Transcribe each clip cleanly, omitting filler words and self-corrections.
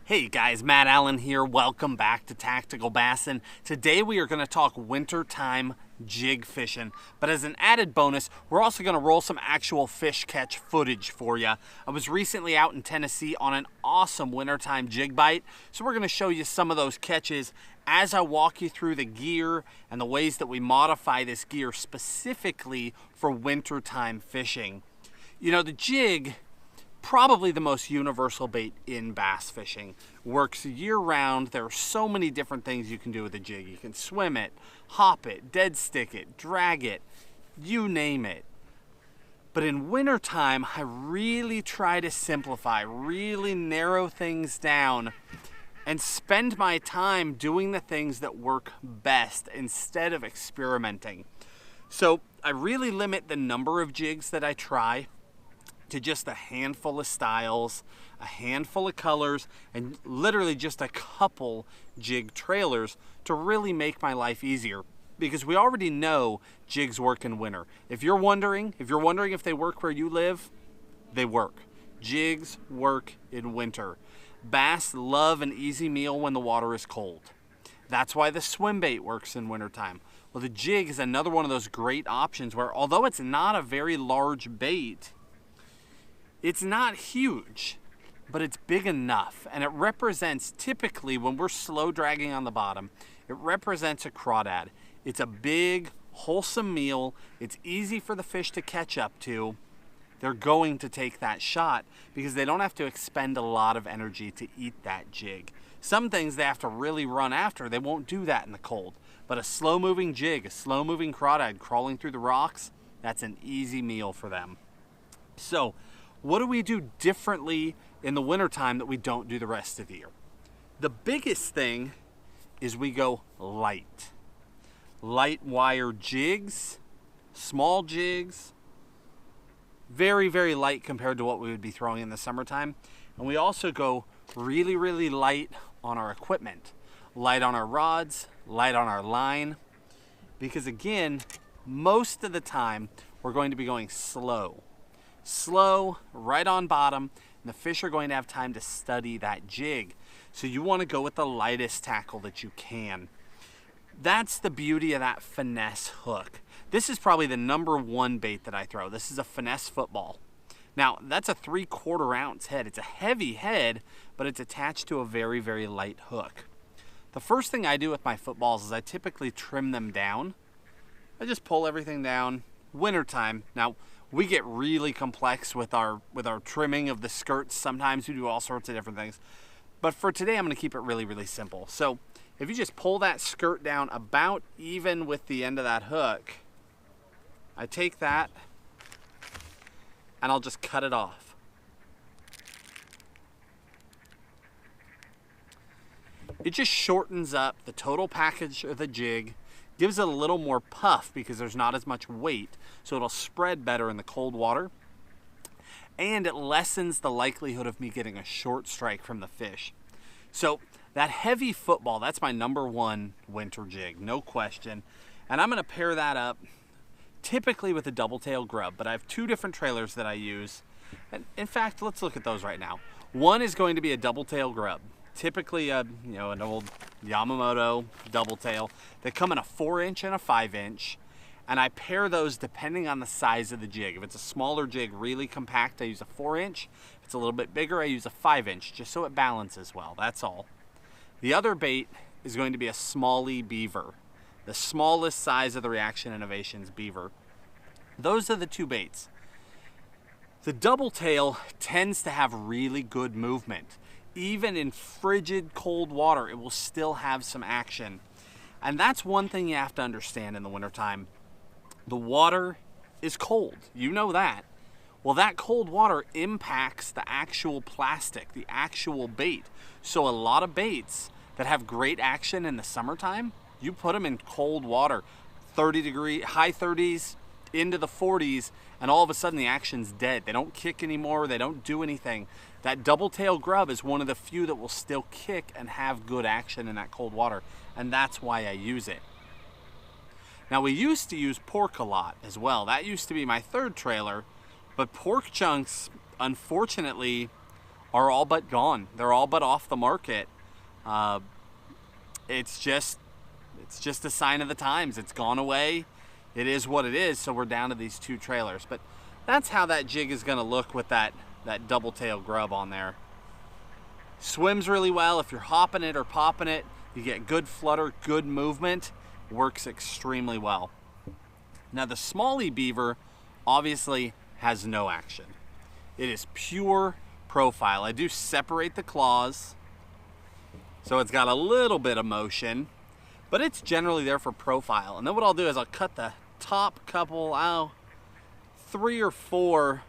Hey guys, Matt Allen here. Welcome back to Tactical Bassin. Today we are going to talk wintertime jig fishing, but as an added bonus, we're also going to roll some actual fish catch footage for you. I was recently out in Tennessee on an awesome wintertime jig bite, so we're going to show you some of those catches as I walk you through the gear and the ways that we modify this gear specifically for wintertime fishing. You know, the jig, probably the most universal bait in bass fishing. Works year-round. There are so many different things you can do with a jig. You can swim it, hop it, dead stick it, drag it, you name it. But in wintertime, I really try to simplify, really narrow things down, and spend my time doing the things that work best instead of experimenting. So I really limit the number of jigs that I try to just a handful of styles, a handful of colors, and literally just a couple jig trailers to really make my life easier. Because we already know jigs work in winter. If you're wondering if they work where you live, they work. Jigs work in winter. Bass love an easy meal when the water is cold. That's why the swim bait works in wintertime. Well, the jig is another one of those great options where, although it's not a very large bait, it's not huge, but it's big enough, and it represents, typically when we're slow dragging on the bottom, it represents a crawdad. It's a big, wholesome meal. It's easy for the fish to catch up to. They're going to take that shot because they don't have to expend a lot of energy to eat that jig. Some things they have to really run after. They won't do that in the cold. But a slow-moving jig, a slow-moving crawdad crawling through the rocks, that's an easy meal for them. So, what do we do differently in the wintertime that we don't do the rest of the year? The biggest thing is we go light. Light wire jigs, small jigs, very, very light compared to what we would be throwing in the summertime. And we also go really, really light on our equipment. Light on our rods, light on our line. Because again, most of the time, we're going to be going slow. Slow, right on bottom, and the fish are going to have time to study that jig. So you want to go with the lightest tackle that you can. That's the beauty of that finesse hook. This is probably the #1 bait that I throw. This is a finesse football. Now, that's a 3/4 ounce head. It's a heavy head, but it's attached to a very, very light hook. The first thing I do with my footballs is I typically trim them down. I just pull everything down. Wintertime. Now, we get really complex with our trimming of the skirts. Sometimes we do all sorts of different things. But for today, I'm going to keep it really, really simple. So if you just pull that skirt down about even with the end of that hook, I take that and I'll just cut it off. It just shortens up the total package of the jig, gives it a little more puff because there's not as much weight, so it'll spread better in the cold water, and it lessens the likelihood of me getting a short strike from the fish. So that heavy football, that's my #1 winter jig, no question, and I'm going to pair that up typically with a double tail grub, but I have 2 different trailers that I use, and in fact, let's look at those right now. One is going to be a double tail grub. Typically, an old Yamamoto double tail. They come in a 4-inch and a 5-inch, and I pair those depending on the size of the jig. If it's a smaller jig, really compact, I use a 4-inch. If it's a little bit bigger, I use a 5-inch, just so it balances well, that's all. The other bait is going to be a smallie beaver, the smallest size of the Reaction Innovations beaver. Those are the 2 baits. The double tail tends to have really good movement. Even in frigid cold water, it will still have some action. And that's one thing you have to understand in the wintertime. The water is cold. You know that. Well, that cold water impacts the actual plastic, the actual bait. So a lot of baits that have great action in the summertime, you put them in cold water, 30-degree, high 30s into the 40s, and all of a sudden the action's dead. They don't kick anymore. They don't do anything. That double tail grub is one of the few that will still kick and have good action in that cold water, and that's why I use it. Now, we used to use pork a lot as well. That used to be my 3rd trailer, but pork chunks, unfortunately, are all but gone. They're all but off the market. It's just a sign of the times. It's gone away. It is what it is. So we're down to these 2 trailers. But that's how that jig is going to look with that double tail grub on there. Swims really well. If you're hopping it or popping it, you get good flutter, good movement. Works extremely well. Now the smallie beaver obviously has no action. It is pure profile. I do separate the claws, so it's got a little bit of motion, but it's generally there for profile. And then what I'll do is I'll cut the top couple, 3 or 4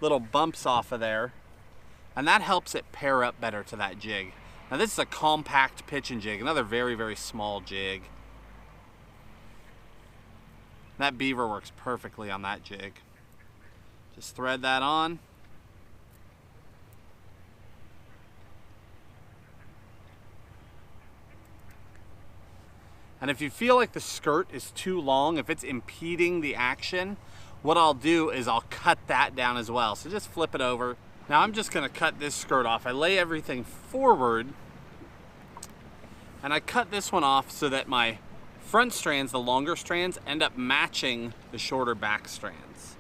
little bumps off of there, and that helps it pair up better to that jig. Now this is a compact pitching jig, another very, very small jig. That beaver works perfectly on that jig. Just thread that on. And if you feel like the skirt is too long, if it's impeding the action, what I'll do is I'll cut that down as well. So just flip it over. Now I'm just gonna cut this skirt off. I lay everything forward and I cut this one off so that my front strands, the longer strands, end up matching the shorter back strands.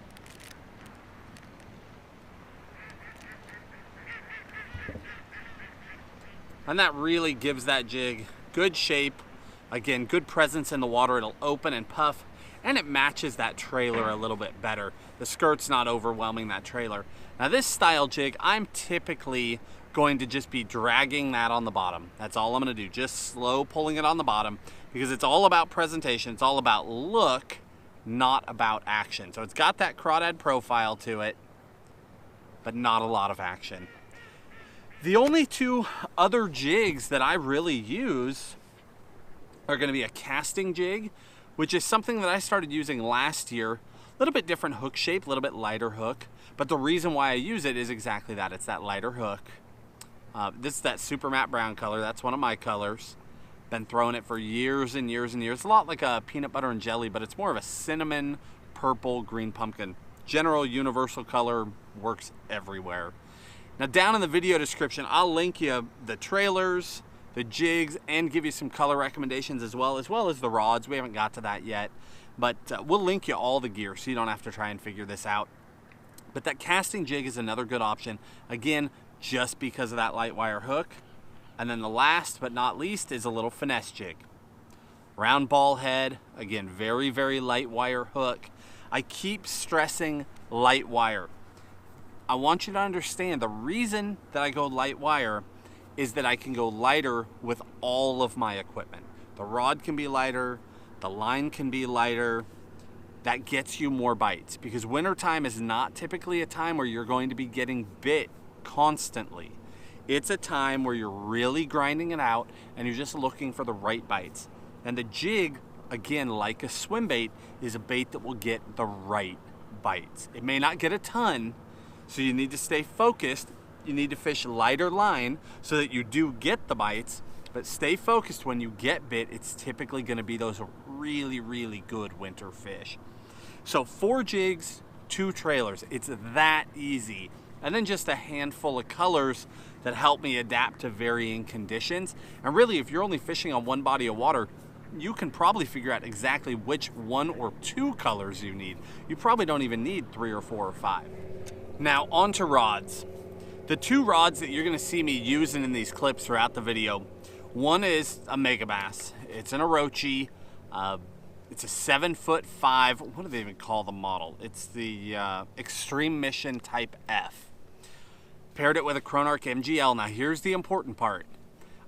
And that really gives that jig good shape. Again, good presence in the water. It'll open and puff, and it matches that trailer a little bit better. The skirt's not overwhelming that trailer. Now this style jig, I'm typically going to just be dragging that on the bottom. That's all I'm gonna do, just slow pulling it on the bottom, because it's all about presentation. It's all about look, not about action. So it's got that crawdad profile to it, but not a lot of action. The only 2 other jigs that I really use are gonna be a casting jig, which is something that I started using last year. A little bit different hook shape, a little bit lighter hook. But the reason why I use it is exactly that. It's that lighter hook. This is that Supermatt brown color. That's one of my colors. Been throwing it for years and years and years. It's a lot like a peanut butter and jelly, but it's more of a cinnamon, purple, green pumpkin. General universal color, works everywhere. Now down in the video description, I'll link you the trailers, the jigs, and give you some color recommendations as well as the rods. We haven't got to that yet, but we'll link you all the gear so you don't have to try and figure this out. But that casting jig is another good option. Again, just because of that light wire hook. And then the last but not least is a little finesse jig. Round ball head, again, very, very light wire hook. I keep stressing light wire. I want you to understand the reason that I go light wire is that I can go lighter with all of my equipment. The rod can be lighter, the line can be lighter. That gets you more bites, because wintertime is not typically a time where you're going to be getting bit constantly. It's a time where you're really grinding it out and you're just looking for the right bites. And the jig, again, like a swim bait, is a bait that will get the right bites. It may not get a ton, so you need to stay focused. You need to fish lighter line so that you do get the bites, but stay focused. When you get bit, it's typically gonna be those really, really good winter fish. So 4 jigs, 2 trailers, it's that easy. And then just a handful of colors that help me adapt to varying conditions. And really, if you're only fishing on one body of water, you can probably figure out exactly which 1 or 2 colors you need. You probably don't even need 3 or 4 or 5. Now onto rods. The 2 rods that you're gonna see me using in these clips throughout the video, one is a Megabass. It's an Orochi. It's a 7'5". What do they even call the model? It's the Extreme Mission Type F. Paired it with a Chronarch MGL. Now here's the important part.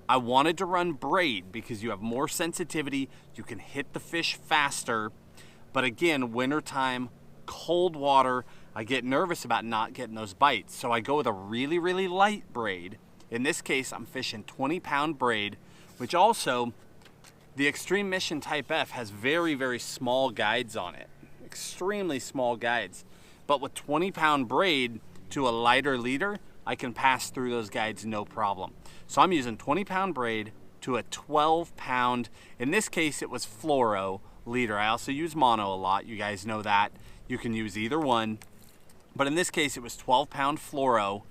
I wanted to run braid because you have more sensitivity, you can hit the fish faster, but again, wintertime, cold water, I get nervous about not getting those bites. So I go with a really, really light braid. In this case, I'm fishing 20-pound braid, which also, the Extreme Mission Type F has very, very small guides on it. Extremely small guides. But with 20-pound braid to a lighter leader, I can pass through those guides no problem. So I'm using 20-pound braid to a 12-pound, in this case it was fluoro leader. I also use mono a lot, you guys know that. You can use either one. but in this case it was 12-pound fluoro.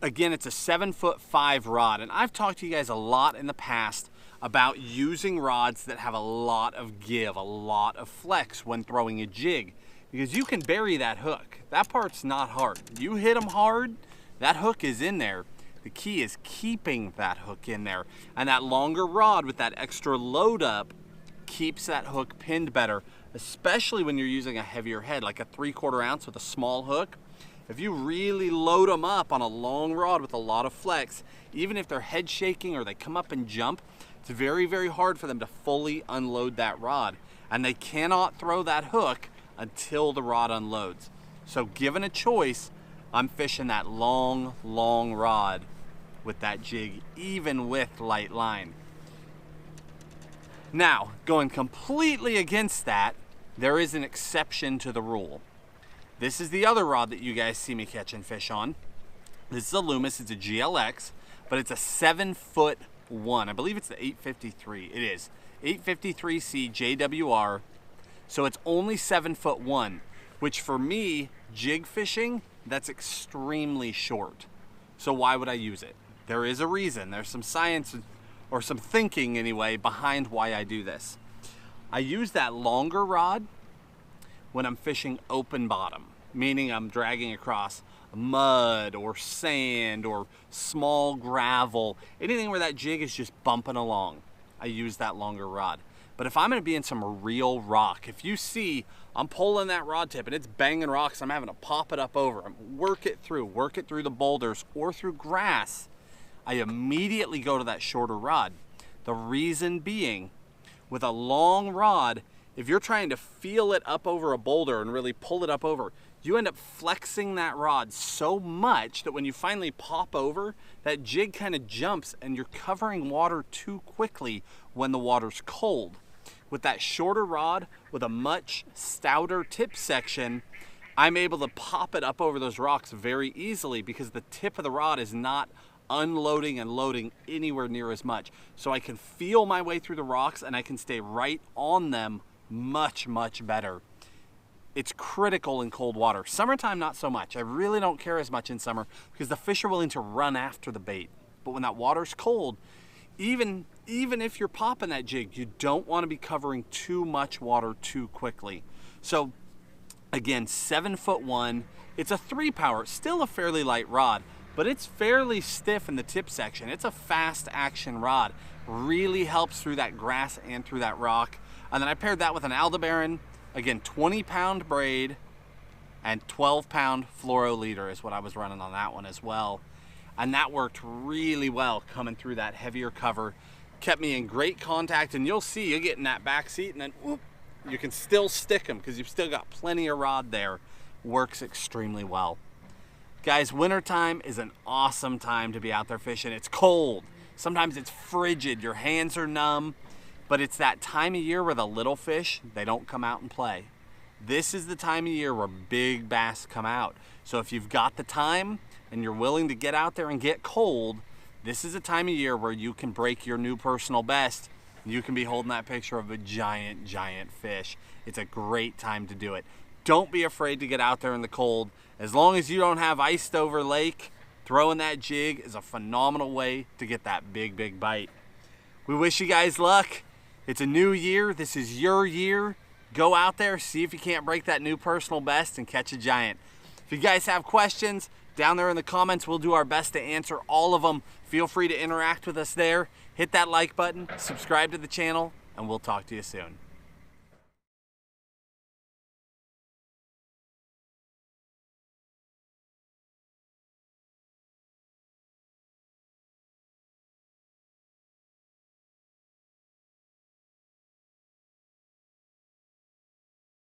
Again, it's a 7'5" rod, and I've talked to you guys a lot in the past about using rods that have a lot of give, a lot of flex when throwing a jig, because you can bury that hook. That part's not hard. You hit them hard, that hook is in there. The key is keeping that hook in there, and that longer rod with that extra load up keeps that hook pinned better, especially when you're using a heavier head, like a 3/4 ounce with a small hook. If you really load them up on a long rod with a lot of flex, even if they're head shaking or they come up and jump, it's very, very hard for them to fully unload that rod. And they cannot throw that hook until the rod unloads. So given a choice, I'm fishing that long, long rod with that jig, even with light line. Now, going completely against that, there is an exception to the rule. This is the other rod that you guys see me catching fish on. This is a Loomis, it's a GLX, but it's a 7'1". I believe it's the 853, it is. 853C JWR, so it's only 7'1", which for me, jig fishing, that's extremely short. So why would I use it? There is a reason, there's some science, or some thinking anyway, behind why I do this. I use that longer rod when I'm fishing open bottom, meaning I'm dragging across mud or sand or small gravel, anything where that jig is just bumping along. I use that longer rod. But if I'm gonna be in some real rock, if you see I'm pulling that rod tip and it's banging rocks, I'm having to pop it up over, work it through the boulders or through grass, I immediately go to that shorter rod. The reason being, with a long rod, if you're trying to feel it up over a boulder and really pull it up over, you end up flexing that rod so much that when you finally pop over, that jig kind of jumps and you're covering water too quickly when the water's cold. With that shorter rod, with a much stouter tip section, I'm able to pop it up over those rocks very easily because the tip of the rod is not unloading and loading anywhere near as much. So I can feel my way through the rocks and I can stay right on them much, much better. It's critical in cold water. Summertime, not so much. I really don't care as much in summer because the fish are willing to run after the bait. But when that water's cold, even if you're popping that jig, you don't want to be covering too much water too quickly. So again, 7'1", it's a 3-power, still a fairly light rod, but it's fairly stiff in the tip section. It's a fast action rod. Really helps through that grass and through that rock. And then I paired that with an Aldebaran, again, 20-pound braid and 12-pound fluoro leader is what I was running on that one as well. And that worked really well coming through that heavier cover. Kept me in great contact, and you'll see you get in that back seat and then whoop, you can still stick them because you've still got plenty of rod there. Works extremely well. Guys, wintertime is an awesome time to be out there fishing. It's cold. Sometimes it's frigid. Your hands are numb. But it's that time of year where the little fish, they don't come out and play. This is the time of year where big bass come out. So if you've got the time and you're willing to get out there and get cold, this is a time of year where you can break your new personal best. You can be holding that picture of a giant, giant fish. It's a great time to do it. Don't be afraid to get out there in the cold. As long as you don't have iced over lake, throwing that jig is a phenomenal way to get that big, big bite. We wish you guys luck. It's a new year. This is your year. Go out there, see if you can't break that new personal best and catch a giant. If you guys have questions, down there in the comments, we'll do our best to answer all of them. Feel free to interact with us there. Hit that like button, subscribe to the channel, and we'll talk to you soon.